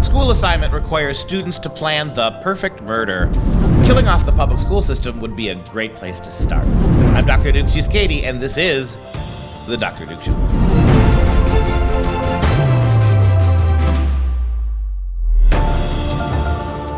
School assignment requires students to plan the perfect murder. Killing off the public school system would be a great place to start. I'm Dr. Duke, she's Katie, and this is The Dr. Duke Show.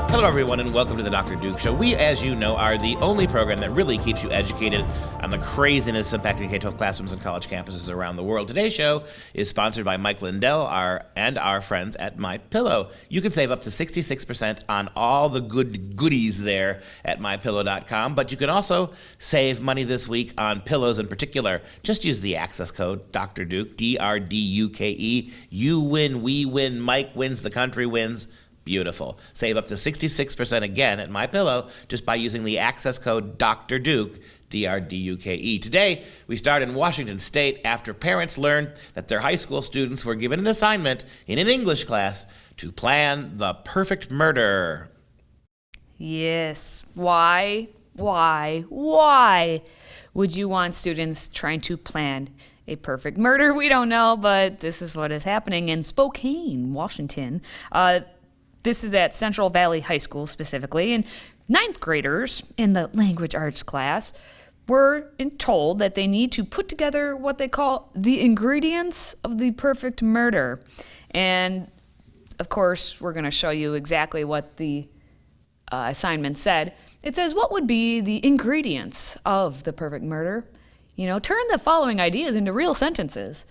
Hello, everyone, and welcome to the Dr. Duke Show. We, as you know, are the only program that really keeps you educated on the craziness impacting K-12 classrooms and college campuses around the world. Today's show is sponsored by Mike Lindell and our friends at MyPillow. You can save up to 66% on all the goodies there at MyPillow.com, but you can also save money this week on pillows in particular. Just use the access code Dr. Duke, DRDUKE. You win, we win, Mike wins, the country wins. Beautiful. Save up to 66% again at MyPillow just by using the access code Dr. Duke, DRDUKE. Today, we start in Washington State after parents learned that their high school students were given an assignment in an English class to plan the perfect murder. Yes. Why would you want students trying to plan a perfect murder? We don't know, but this is what is happening in Spokane, Washington. This is at Central Valley High School specifically, and ninth graders in the language arts class were told that they need to put together what they call the ingredients of the perfect murder. And of course, we're going to show you exactly what the assignment said. It says, what would be the ingredients of the perfect murder? Turn the following ideas into real sentences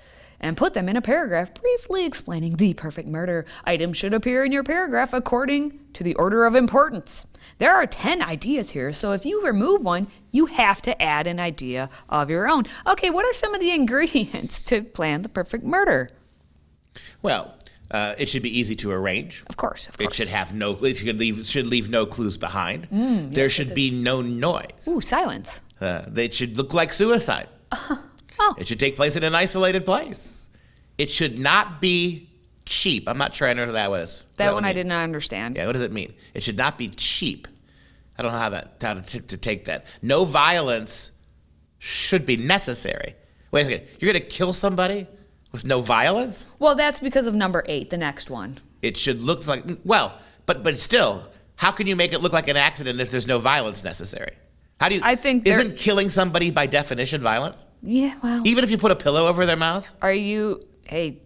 and put them in a paragraph briefly explaining the perfect murder. Items should appear in your paragraph according to the order of importance. There are 10 ideas here, so if you remove one, you have to add an idea of your own. Okay, what are some of the ingredients to plan the perfect murder? Well, it should be easy to arrange. Of course. It should leave no clues behind. There should be no noise. Ooh, silence. It should look like suicide. Oh. It should take place in an isolated place. It should not be cheap. I'm not sure I know what that was. That one I did not understand. Yeah, what does it mean? It should not be cheap. I don't know how to take that. No violence should be necessary. Wait a second. You're going to kill somebody with no violence? Well, that's because of number 8, the next one. It should look like, but still, how can you make it look like an accident if there's no violence necessary? Isn't killing somebody by definition violence? Yeah, well. Even if you put a pillow over their mouth? Hey,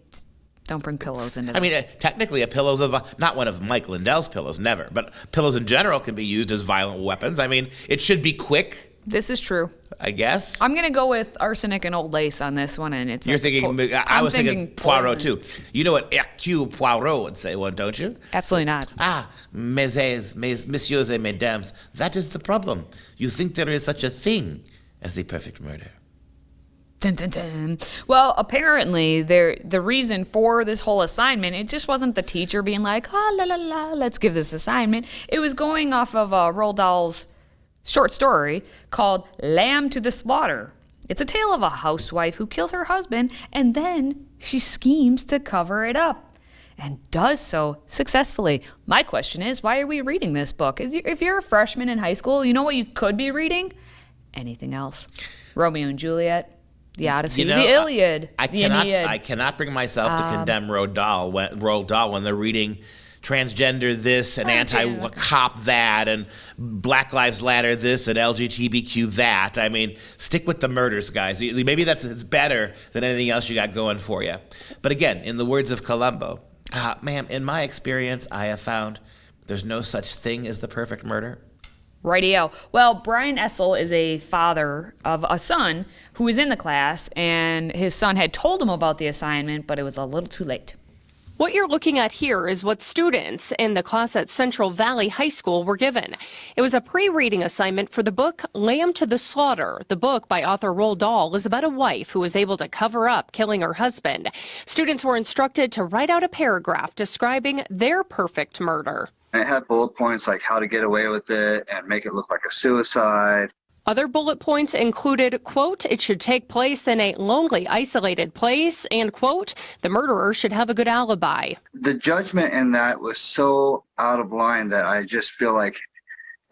don't bring pillows into this. I mean, technically a pillow's not one of Mike Lindell's pillows, never, but pillows in general can be used as violent weapons. I mean, it should be quick. This is true. I guess. I'm going to go with arsenic and old lace on this one, and it's. You're thinking. I was thinking Poirot too. You know what Hercule Poirot would say, don't you? Absolutely not. Messieurs et mesdames, that is the problem. You think there is such a thing as the perfect murder. Dun, dun, dun. Well, apparently, the reason for this whole assignment, it just wasn't the teacher being like, let's give this assignment. It was going off of Roald Dahl's short story called Lamb to the Slaughter. It's a tale of a housewife who kills her husband and then she schemes to cover it up and does so successfully. My question is, why are we reading this book? If you're a freshman in high school, you know what you could be reading? Anything else. Romeo and Juliet, the Odyssey, the Iliad, the Aeneid. I cannot bring myself to condemn Roald Dahl when they're reading transgender this and anti-cop that and Black Lives Matter this and LGBTQ that. I mean, stick with the murders, guys. Maybe it's better than anything else you got going for you. But again, in the words of Columbo, ma'am, in my experience, I have found there's no such thing as the perfect murder. Rightio. Well, Brian Essel is a father of a son who was in the class, and his son had told him about the assignment, but it was a little too late. What you're looking at here is what students in the class at Central Valley High School were given. It was a pre-reading assignment for the book Lamb to the Slaughter. The book by author Roald Dahl is about a wife who was able to cover up killing her husband. Students were instructed to write out a paragraph describing their perfect murder. And it had bullet points like how to get away with it and make it look like a suicide. Other bullet points included, quote, it should take place in a lonely, isolated place, and, quote, the murderer should have a good alibi. The judgment in that was so out of line that I just feel like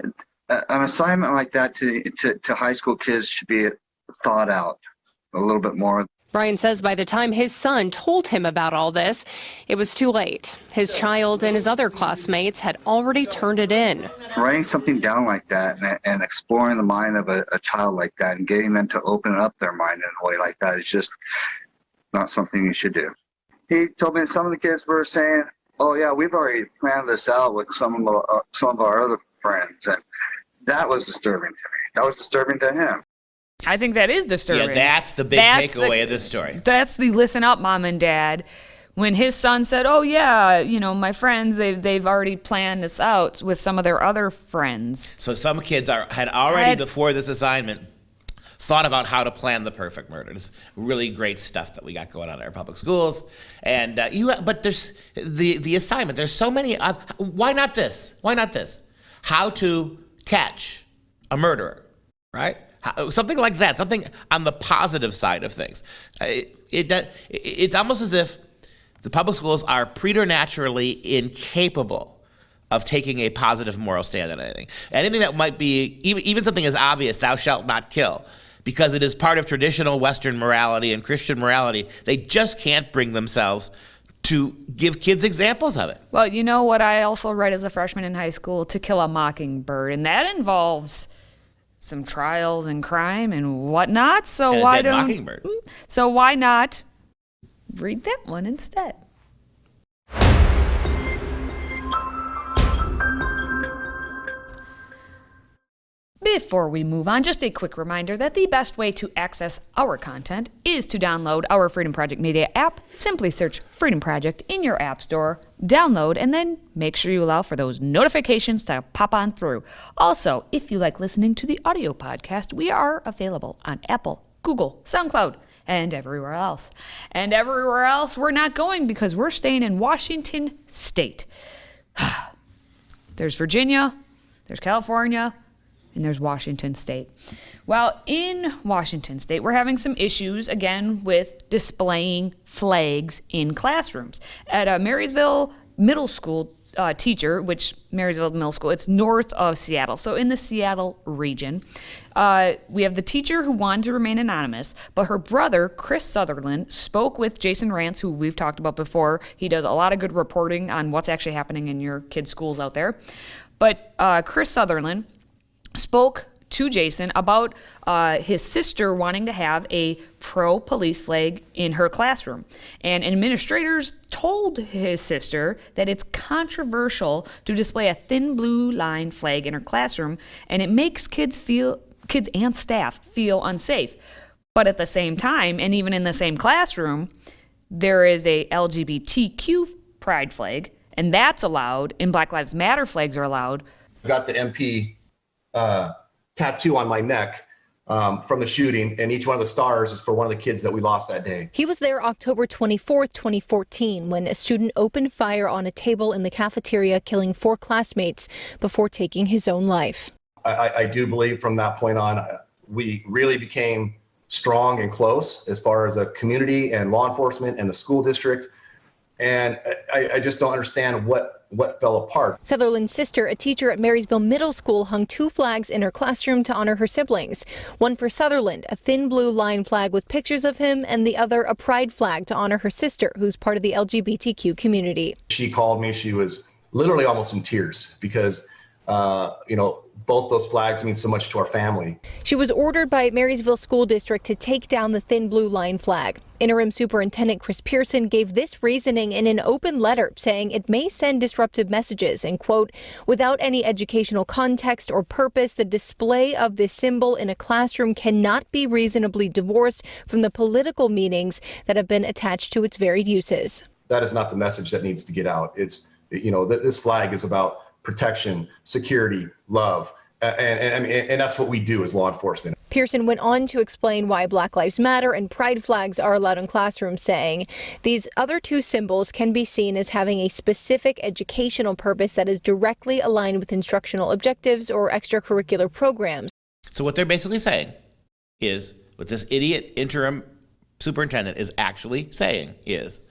an assignment like that to high school kids should be thought out a little bit more. Brian says by the time his son told him about all this, it was too late. His child and his other classmates had already turned it in. Writing something down like that and exploring the mind of a child like that and getting them to open up their mind in a way like that is just not something you should do. He told me some of the kids were saying, oh yeah, we've already planned this out with some of our other friends, and that was disturbing to me. That was disturbing to him. I think that is disturbing. Yeah, that's the big takeaway of this story. That's the listen up, mom and dad. When his son said, oh yeah, my friends, they've already planned this out with some of their other friends. So some kids had already, before this assignment, thought about how to plan the perfect murder. It's really great stuff that we got going on in our public schools. And but there's the assignment. There's so many. Why not this? Why not this? How to catch a murderer, right? Something like that. Something on the positive side of things. It's almost as if the public schools are preternaturally incapable of taking a positive moral stand on anything. Anything that might be, even something as obvious, thou shalt not kill, because it is part of traditional Western morality and Christian morality, they just can't bring themselves to give kids examples of it. Well, you know what I also read as a freshman in high school? To Kill a Mockingbird, and that involves some trials and crime and whatnot. So and why a dead mockingbird. So why not read that one instead? Before we move on, just a quick reminder that the best way to access our content is to download our Freedom Project Media app. Simply search Freedom Project in your app store, download, and then make sure you allow for those notifications to pop on through. Also, if you like listening to the audio podcast, we are available on Apple, Google, SoundCloud, and everywhere else. And everywhere else we're not going because we're staying in Washington State. There's Virginia, there's California, and there's Washington State. Well, in Washington State, we're having some issues, again, with displaying flags in classrooms. At a Marysville Middle School teacher, which Marysville Middle School, it's north of Seattle, so in the Seattle region, we have the teacher who wanted to remain anonymous, but her brother, Chris Sutherland, spoke with Jason Rance, who we've talked about before. He does a lot of good reporting on what's actually happening in your kids' schools out there. But Chris Sutherland spoke to Jason about his sister wanting to have a pro-police flag in her classroom. And administrators told his sister that it's controversial to display a thin blue line flag in her classroom, and it makes kids and staff feel unsafe. But at the same time, and even in the same classroom, there is a LGBTQ pride flag, and that's allowed, and Black Lives Matter flags are allowed. I got the MP tattoo on my neck from the shooting, and each one of the stars is for one of the kids that we lost that day. He was there October 24th, 2014, when a student opened fire on a table in the cafeteria, killing 4 classmates before taking his own life. I do believe from that point on, we really became strong and close as far as a community and law enforcement and the school district. And I just don't understand what fell apart. Sutherland's sister, a teacher at Marysville Middle School, hung 2 flags in her classroom to honor her siblings. One for Sutherland, a thin blue line flag with pictures of him, and the other a pride flag to honor her sister, who's part of the LGBTQ community. She called me. She was literally almost in tears because, both those flags mean so much to our family. She was ordered by Marysville School District to take down the thin blue line flag. Interim Superintendent Chris Pearson gave this reasoning in an open letter, saying it may send disruptive messages and, quote, without any educational context or purpose, the display of this symbol in a classroom cannot be reasonably divorced from the political meanings that have been attached to its varied uses. That is not the message that needs to get out. It's, this flag is about protection, security, love, and that's what we do as law enforcement. Pearson went on to explain why Black Lives Matter and pride flags are allowed in classrooms, saying these other 2 symbols can be seen as having a specific educational purpose that is directly aligned with instructional objectives or extracurricular programs. So what they're basically saying is, what this idiot interim superintendent is actually saying is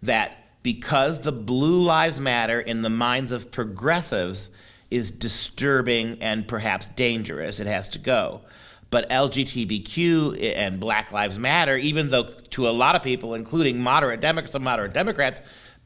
that because the Blue Lives Matter in the minds of progressives is disturbing and perhaps dangerous, it has to go. But LGBTQ and Black Lives Matter, even though to a lot of people, including some moderate Democrats,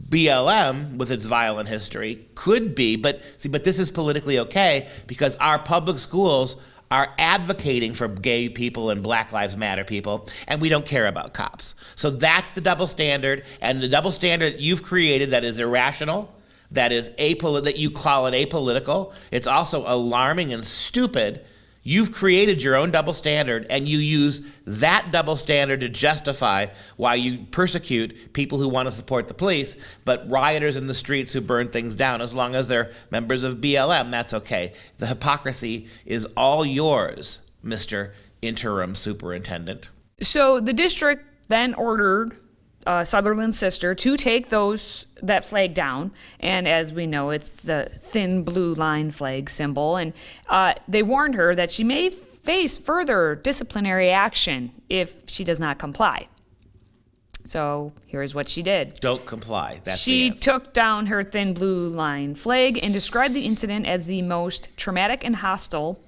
BLM, with its violent history, could be. But this is politically okay because our public schools are advocating for gay people and Black Lives Matter people, and we don't care about cops. So that's the double standard, and the double standard you've created that is irrational, that you call it apolitical. It's also alarming and stupid. You've created your own double standard, and you use that double standard to justify why you persecute people who want to support the police, but rioters in the streets who burn things down, as long as they're members of BLM, that's okay. The hypocrisy is all yours, Mr. Interim Superintendent. So the district then ordered Sutherland's sister to take that flag down, and as we know, it's the thin blue line flag symbol, and they warned her that she may face further disciplinary action if she does not comply. So here's what she did. Don't comply. That's she took down her thin blue line flag and described the incident as the most traumatic and hostile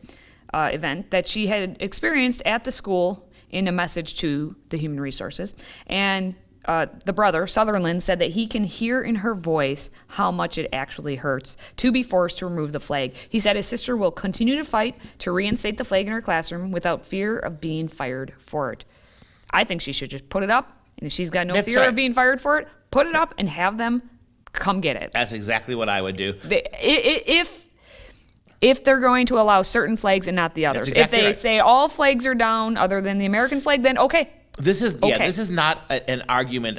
event that she had experienced at the school in a message to the human resources. And the brother, Sutherland, said that he can hear in her voice how much it actually hurts to be forced to remove the flag. He said his sister will continue to fight to reinstate the flag in her classroom without fear of being fired for it. I think she should just put it up, and if she's got no fear of being fired for it, put it up and have them come get it. That's exactly what I would do. If they're going to allow certain flags and not the others. Exactly if they right. say all flags are down other than the American flag, then okay. This is not an argument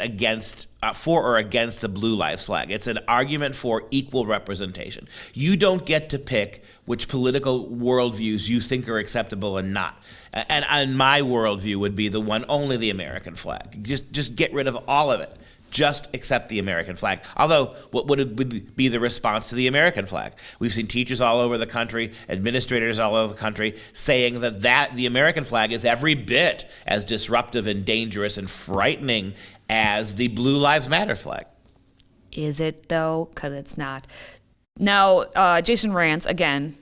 for or against the Blue Lives flag. It's an argument for equal representation. You don't get to pick which political worldviews you think are acceptable and not. And my worldview would be only the American flag. Just get rid of all of it. Just accept the American flag. Although, what would be the response to the American flag? We've seen teachers all over the country, administrators all over the country, saying that the American flag is every bit as disruptive and dangerous and frightening as the Blue Lives Matter flag. Is it, though? Because it's not. Now, Jason Rantz, again,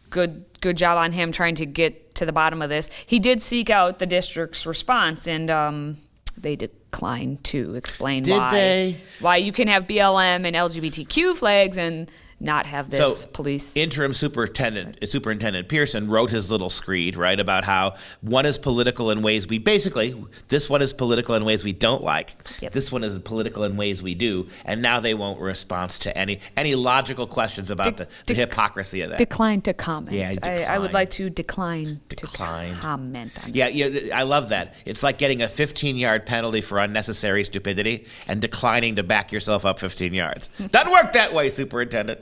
good job on him trying to get to the bottom of this. He did seek out the district's response, and they declined to explain why you can have BLM and LGBTQ flags and not have this police. Interim Superintendent Pearson wrote his little screed, right, about how one is political in ways this one is political in ways we don't like. Yep. This one is political in ways we do. And now they won't respond to any logical questions about the hypocrisy of that. Decline to comment. Yeah, I would like to decline to comment on this. Yeah, I love that. It's like getting a 15-yard penalty for unnecessary stupidity and declining to back yourself up 15 yards. Doesn't work that way, Superintendent.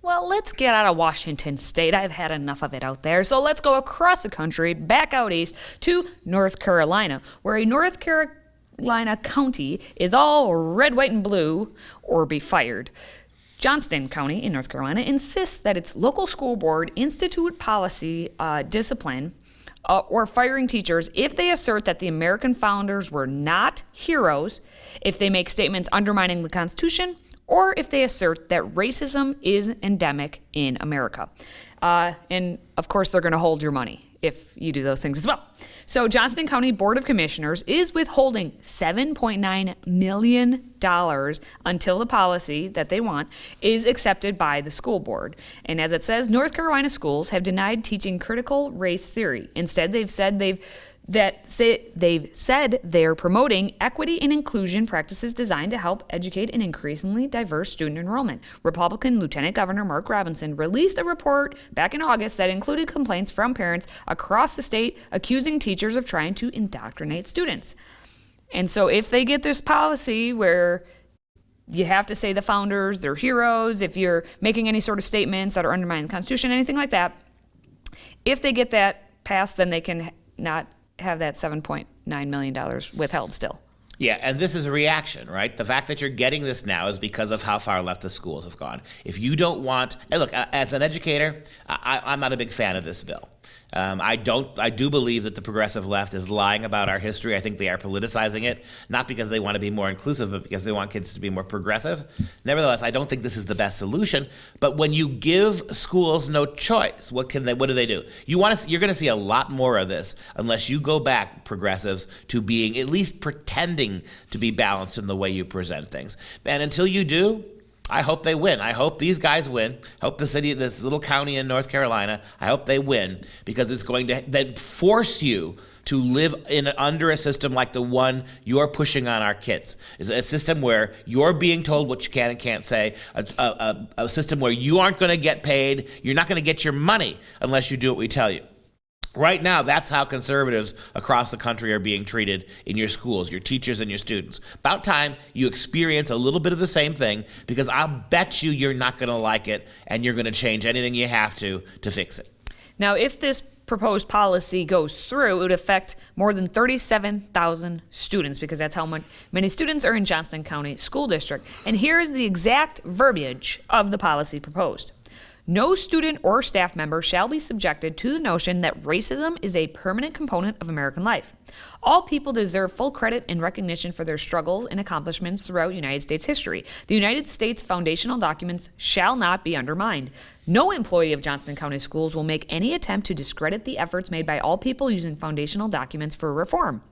Well, let's get out of Washington State. I've had enough of it out there. So let's go across the country, back out east to North Carolina, where a North Carolina county is all red, white, and blue, or be fired. Johnston County in North Carolina insists that its local school board institute policy discipline or firing teachers if they assert that the American founders were not heroes, if they make statements undermining the Constitution, or if they assert that racism is endemic in America. And of course, they're going to hold your money if you do those things as well. So Johnston County Board of Commissioners is withholding $7.9 million until the policy that they want is accepted by the school board. And as it says, North Carolina schools have denied teaching critical race theory. Instead, they've said they're promoting equity and inclusion practices designed to help educate an increasingly diverse student enrollment. Republican Lieutenant Governor Mark Robinson released a report back in August that included complaints from parents across the state accusing teachers of trying to indoctrinate students. And so if they get this policy where you have to say the founders, they're heroes, if you're making any sort of statements that are undermining the Constitution, anything like that, if they get that passed, then they can not have that $7.9 million withheld still. Yeah, and this is a reaction, right? The fact that you're getting this now is because of how far left the schools have gone. If you don't want, and look, as an educator, I'm not a big fan of this bill. I do believe that the progressive left is lying about our history. I think they are politicizing it, not because they want to be more inclusive, but because they want kids to be more progressive. Nevertheless, I don't think this is the best solution. But when you give schools no choice, what do they do? You're going to see a lot more of this unless you go back, progressives, to being at least pretending to be balanced in the way you present things. And until you do, I hope they win. I hope these guys win. I hope this little county in North Carolina, I hope they win, because it's going to then force you to live under a system like the one you're pushing on our kids. It's a system where you're being told what you can and can't say, a system where you aren't going to get paid, you're not going to get your money unless you do what we tell you. Right now, that's how conservatives across the country are being treated in your schools, your teachers and your students. About time you experience a little bit of the same thing, because I'll bet you're not going to like it, and you're going to change anything you have to fix it. Now, if this proposed policy goes through, it would affect more than 37,000 students, because that's how many students are in Johnston County School District. And here's the exact verbiage of the policy proposed. No student or staff member shall be subjected to the notion that racism is a permanent component of American life. All people deserve full credit and recognition for their struggles and accomplishments throughout United States history. The United States foundational documents shall not be undermined. No employee of Johnston County Schools will make any attempt to discredit the efforts made by all people using foundational documents for reform.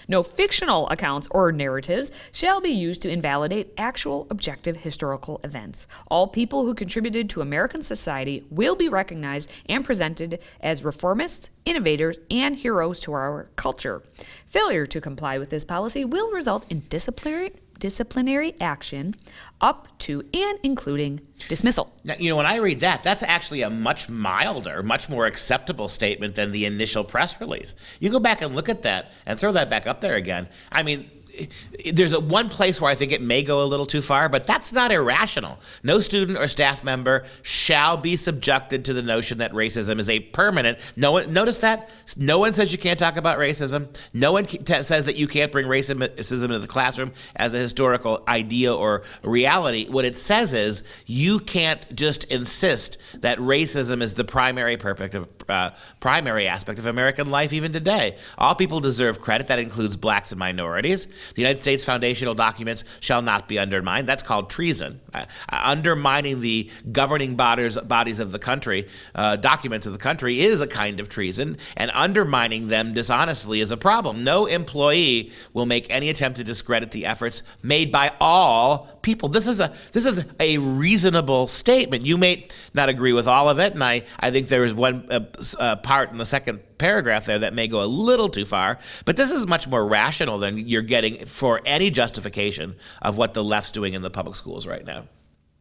No fictional accounts or narratives shall be used to invalidate actual objective historical events. All people who contributed to American society will be recognized and presented as reformists, innovators, and heroes to our culture. Failure to comply with this policy will result in disciplinary action up to and including dismissal. Now, when I read that, that's actually a much milder, much more acceptable statement than the initial press release. You go back and look at that and throw that back up there again. I mean, there's one place where I think it may go a little too far, but that's not irrational. No student or staff member shall be subjected to the notion that racism is a permanent. Notice that? No one says you can't talk about racism. No one says that you can't bring racism into the classroom as a historical idea or reality. What it says is you can't just insist that racism is the primary aspect of American life even today. All people deserve credit. That includes blacks and minorities. The United States foundational documents shall not be undermined. That's called treason. Undermining the governing bodies of the country, documents of the country, is a kind of treason, and undermining them dishonestly is a problem. No employee will make any attempt to discredit the efforts made by all people. This is a reasonable statement. You may not agree with all of it, and I think there is one part in the second paragraph there that may go a little too far, but this is much more rational than you're getting for any justification of what the left's doing in the public schools right now.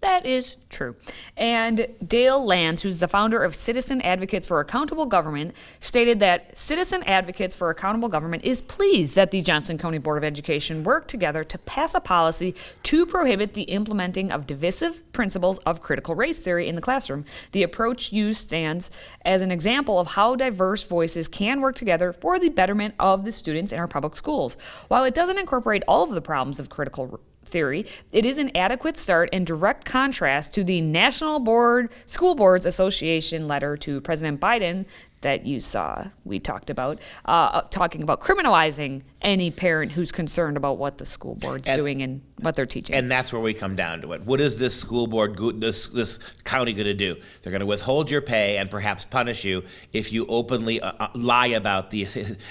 That is true. And Dale Lance, who's the founder of Citizen Advocates for Accountable Government, stated that Citizen Advocates for Accountable Government is pleased that the Johnston County Board of Education worked together to pass a policy to prohibit the implementing of divisive principles of critical race theory in the classroom. The approach used stands as an example of how diverse voices can work together for the betterment of the students in our public schools. While it doesn't incorporate all of the problems of critical theory, it is an adequate start in direct contrast to the National School Boards Association letter to President Biden that you saw, we talked about, talking about criminalizing any parent who's concerned about what the school board's doing and what they're teaching. And that's where we come down to it. What is this school board, this county going to do? They're going to withhold your pay and perhaps punish you if you openly lie about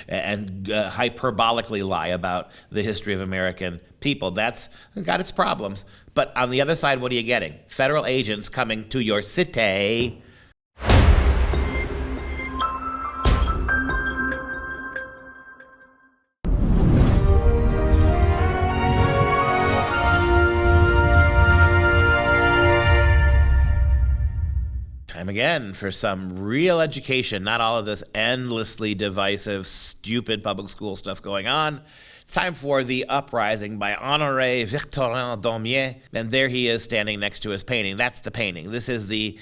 and hyperbolically lie about the history of American people. That's got its problems. But on the other side, what are you getting? Federal agents coming to your city. Time again for some real education, not all of this endlessly divisive, stupid public school stuff going on. It's time for The Uprising by Honoré Victorin Daumier. And there he is standing next to his painting. That's the painting. This is the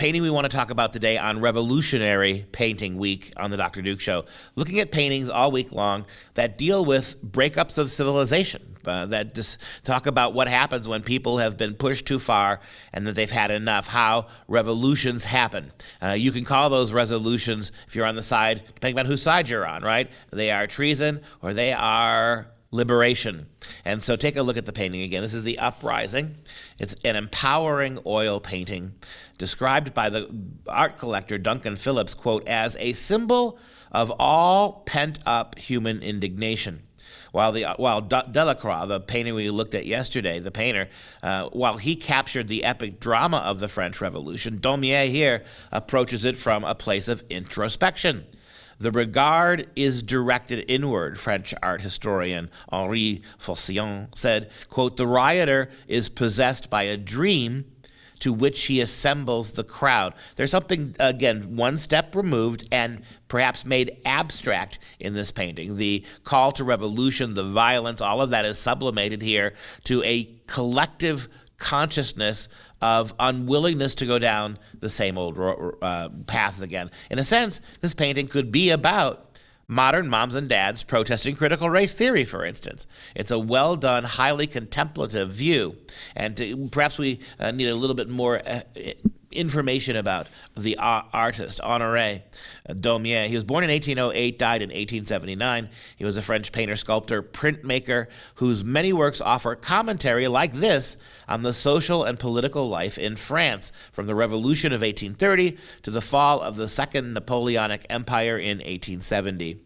painting we want to talk about today on Revolutionary Painting Week on the Dr. Duke Show, looking at paintings all week long that deal with breakups of civilization, that just talk about what happens when people have been pushed too far and that they've had enough, how revolutions happen. You can call those resolutions, if you're on the side, depending on whose side you're on, right? They are treason or they are liberation. And so take a look at the painting again. This is The Uprising. It's an empowering oil painting described by the art collector Duncan Phillips, quote, as a symbol of all pent-up human indignation. While Delacroix, the painter we looked at yesterday, the painter, while he captured the epic drama of the French Revolution, Daumier here approaches it from a place of introspection. The regard is directed inward, French art historian Henri Faucillon said, quote, the rioter is possessed by a dream to which he assembles the crowd. There's something, again, one step removed and perhaps made abstract in this painting. The call to revolution, the violence, all of that is sublimated here to a collective consciousness of unwillingness to go down the same old paths again. In a sense, this painting could be about modern moms and dads protesting critical race theory, for instance. It's a well-done, highly contemplative view. And perhaps we need a little bit more information about the artist, Honoré Daumier. He was born in 1808, died in 1879. He was a French painter, sculptor, printmaker, whose many works offer commentary like this on the social and political life in France, from the Revolution of 1830 to the fall of the Second Napoleonic Empire in 1870.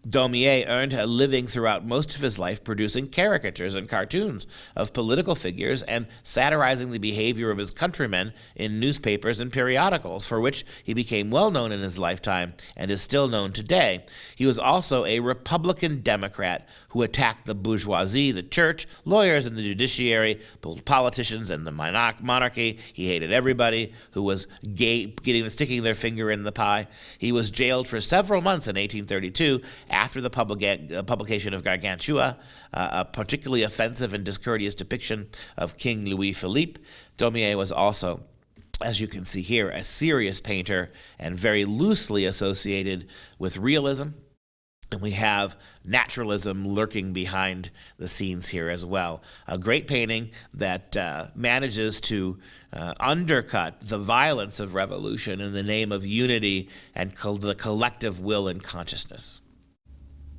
Daumier earned a living throughout most of his life producing caricatures and cartoons of political figures and satirizing the behavior of his countrymen in newspapers and periodicals, for which he became well known in his lifetime and is still known today. He was also a Republican Democrat who attacked the bourgeoisie, the church, lawyers and the judiciary, politicians and the monarchy. He hated everybody who was sticking their finger in the pie. He was jailed for several months in 1832 after the publication of Gargantua, a particularly offensive and discourteous depiction of King Louis Philippe. Daumier was also, as you can see here, a serious painter and very loosely associated with realism. And we have naturalism lurking behind the scenes here as well. A great painting that manages to undercut the violence of revolution in the name of unity and the collective will and consciousness.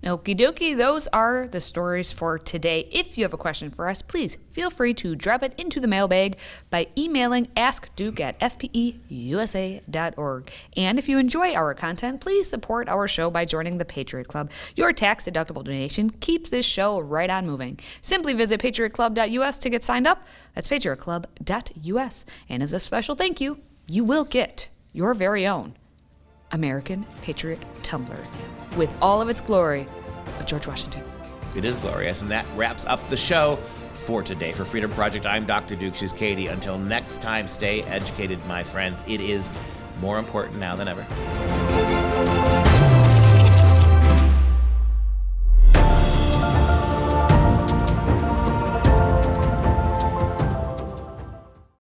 Okie dokie, those are the stories for today. If you have a question for us, please feel free to drop it into the mailbag by emailing askduke@fpeusa.org. And if you enjoy our content, please support our show by joining the Patriot Club. Your tax-deductible donation keeps this show right on moving. Simply visit patriotclub.us to get signed up. That's patriotclub.us. And as a special thank you, you will get your very own American Patriot Tumbler with all of its glory of George Washington. It is glorious, and that wraps up the show for today. For Freedom Project, I'm Dr. Duke. She's Katie. Until next time, stay educated, my friends. It is more important now than ever.